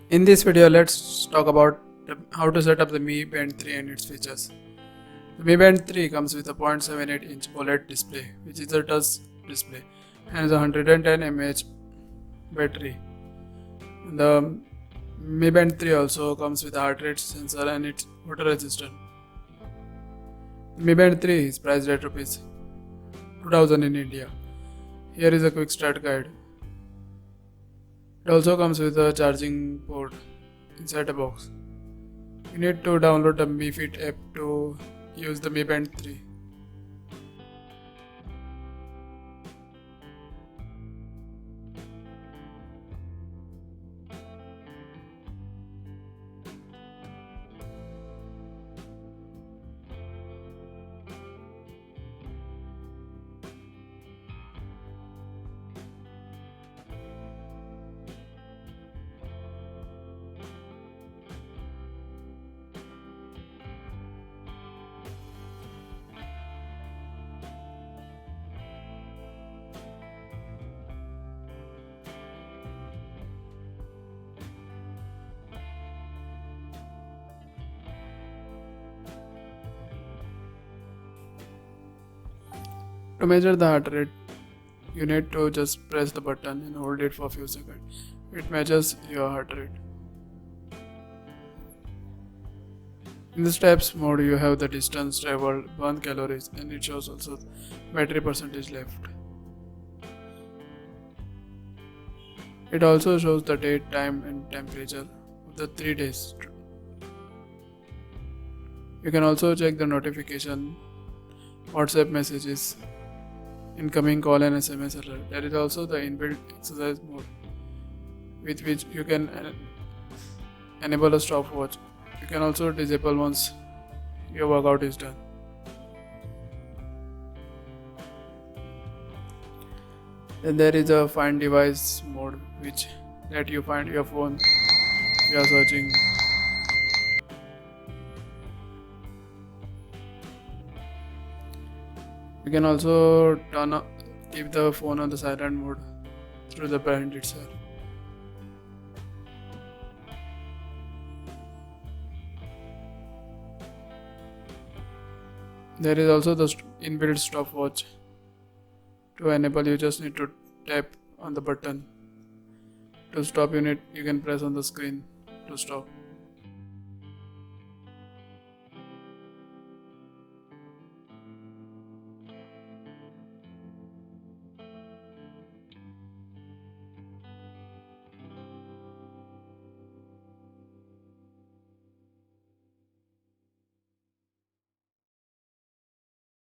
In this video, let's talk about how to set up the Mi Band 3 and its features. The Mi Band 3 comes with a 0.78-inch OLED display, which is a touch display, and is a 110 mAh battery. The Mi Band 3 also comes with a heart rate sensor and it's water resistant. The Mi Band 3 is priced at Rs 2000 in India. Here is a quick start guide. It also comes with a charging port inside a box. You need to download the Mi Fit app to use the Mi Band 3. To measure the heart rate, you need to just press the button and hold it for a few seconds. It measures your heart rate. In the steps mode, you have the distance traveled, burn calories, and it shows also battery percentage left. It also shows the date, time, and temperature of the 3 days. You can also check the notification, WhatsApp messages, incoming call and SMS alert. There is also the inbuilt exercise mode with which you can enable a stopwatch. You can also disable once your workout is done. Then there is a find device mode which let you find your phone if you are searching. You can also keep the phone on the silent mode through the band itself. There is also the inbuilt stopwatch. To enable, you just need to tap on the button. To stop, you can press on the screen to stop.